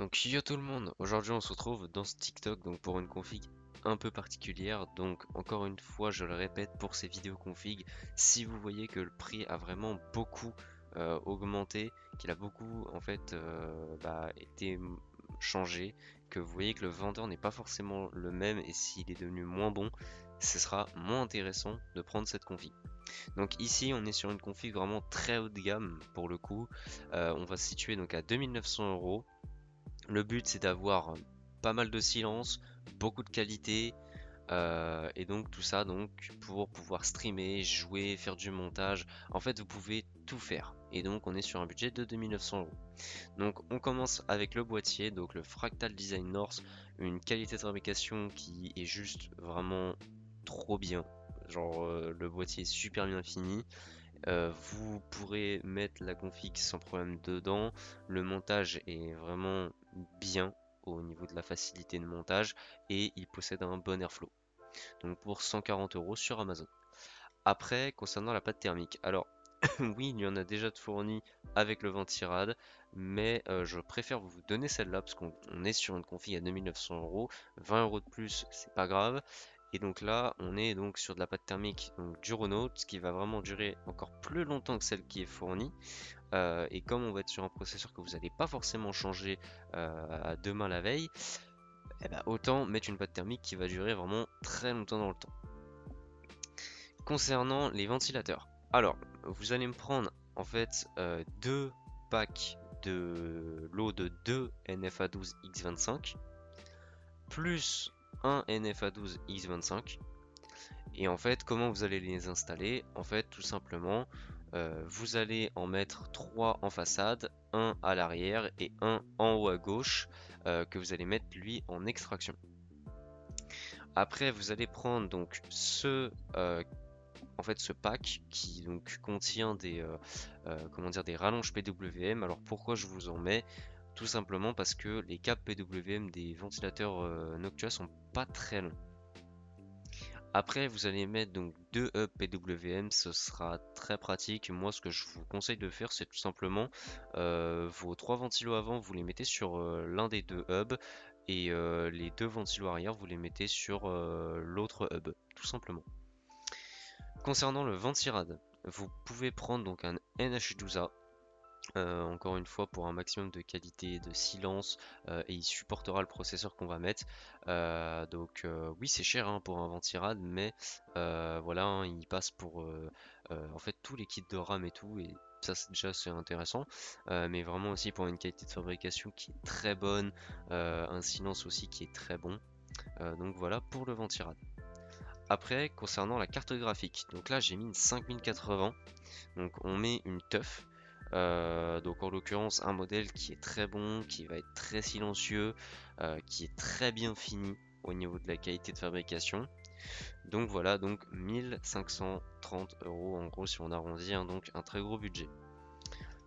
Donc yo tout le monde, aujourd'hui on se retrouve dans ce TikTok donc pour une config un peu particulière. Donc encore une fois je le répète, pour ces vidéos config, si vous voyez que le prix a vraiment beaucoup augmenté, qu'il a beaucoup en fait été changé, que vous voyez que le vendeur n'est pas forcément le même et s'il est devenu moins bon, ce sera moins intéressant de prendre cette config. Donc ici on est sur une config vraiment très haut de gamme pour le coup. On va se situer donc à 2900 €. Le but c'est d'avoir pas mal de silence, beaucoup de qualité, et donc tout ça donc pour pouvoir streamer, jouer, faire du montage. En fait vous pouvez tout faire. Et donc on est sur un budget de 2900 €. Donc on commence avec le boîtier, donc le Fractal Design North, une qualité de fabrication qui est juste vraiment trop bien. Genre le boîtier est super bien fini. Vous pourrez mettre la config sans problème dedans. Le montage est vraiment bien au niveau de la facilité de montage et il possède un bon airflow. Donc pour 140 € sur Amazon. Après, concernant la pâte thermique, alors oui, il y en a déjà de fourni avec le Ventirad, mais je préfère vous donner celle-là parce qu'on est sur une config à 2900 €. 20 € de plus, c'est pas grave. Et donc là, on est donc sur de la pâte thermique donc du Renault, ce qui va vraiment durer encore plus longtemps que celle qui est fournie. Et comme on va être sur un processeur que vous n'allez pas forcément changer à demain la veille, eh ben, autant mettre une pâte thermique qui va durer vraiment très longtemps dans le temps. Concernant les ventilateurs, alors vous allez me prendre en fait deux packs de l'eau de 2 NFA12 X25 plus un NFA12 X25. Et en fait, comment vous allez les installer? En fait, tout simplement, vous allez en mettre 3 en façade, un à l'arrière et un en haut à gauche, que vous allez mettre lui en extraction. Après, vous allez prendre donc ce pack qui donc contient des rallonges PWM. Alors pourquoi je vous en mets? Tout simplement parce que les câbles PWM des ventilateurs Noctua sont pas très longs. Après, vous allez mettre donc deux hubs PWM, ce sera très pratique. Moi, ce que je vous conseille de faire, c'est tout simplement vos trois ventilos avant, vous les mettez sur l'un des deux hubs et les deux ventilos arrière, vous les mettez sur l'autre hub, tout simplement. Concernant le Ventirad, vous pouvez prendre donc un NH12A. Encore une fois pour un maximum de qualité, de silence, et il supportera le processeur qu'on va mettre. Oui, c'est cher hein, pour un Ventirad, mais voilà, hein, il passe pour en fait tous les kits de RAM et tout, et ça c'est intéressant. Mais vraiment aussi pour une qualité de fabrication qui est très bonne, un silence aussi qui est très bon. Donc voilà pour le Ventirad. Après, concernant la carte graphique, donc là j'ai mis une 5080, donc on met une TUF. Donc en l'occurrence un modèle qui est très bon, qui va être très silencieux, qui est très bien fini au niveau de la qualité de fabrication. Donc voilà, donc 1530 € en gros si on arrondit, hein, donc un très gros budget.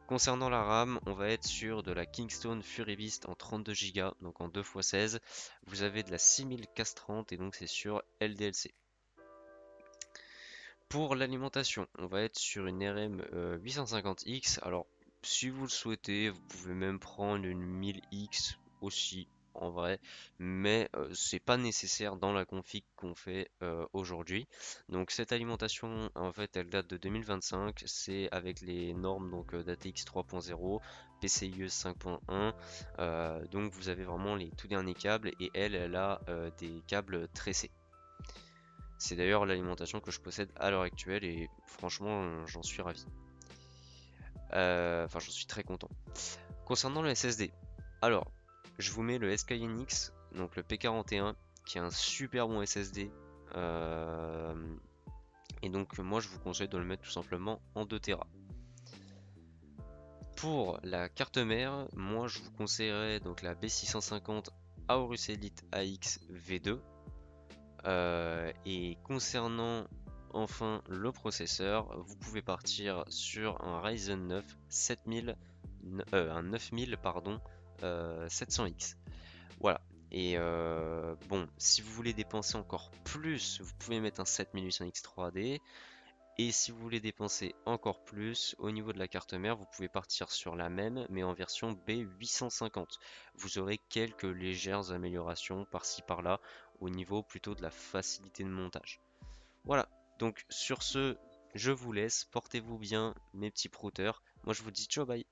Concernant la RAM, on va être sur de la Kingston Fury Beast en 32 Go, donc en 2x16. Vous avez de la 6000 Cas30 et donc c'est sur LDLC. Pour l'alimentation, on va être sur une RM 850X. Alors, si vous le souhaitez, vous pouvez même prendre une 1000X aussi, en vrai, mais c'est pas nécessaire dans la config qu'on fait aujourd'hui. Donc, cette alimentation, en fait, elle date de 2025. C'est avec les normes donc d'ATX 3.0, PCIe 5.1. Donc, vous avez vraiment les tout derniers câbles et elle a des câbles tressés. C'est d'ailleurs l'alimentation que je possède à l'heure actuelle et franchement j'en suis ravi. Enfin j'en suis très content. Concernant le SSD, alors je vous mets le SKYNX, donc le P41, qui est un super bon SSD. Et donc moi je vous conseille de le mettre tout simplement en 2 Tera. Pour la carte mère, moi je vous conseillerais donc la B650 Aorus Elite AX V2. Et concernant enfin le processeur, vous pouvez partir sur un Ryzen 9 7000, un 9000 pardon, 700X. Voilà. Et bon, si vous voulez dépenser encore plus, vous pouvez mettre un 7800X 3D. Et si vous voulez dépenser encore plus, au niveau de la carte mère, vous pouvez partir sur la même, mais en version B850. Vous aurez quelques légères améliorations par-ci par-là, au niveau plutôt de la facilité de montage. Voilà, donc sur ce, je vous laisse, portez-vous bien mes petits prouteurs. Moi je vous dis ciao bye.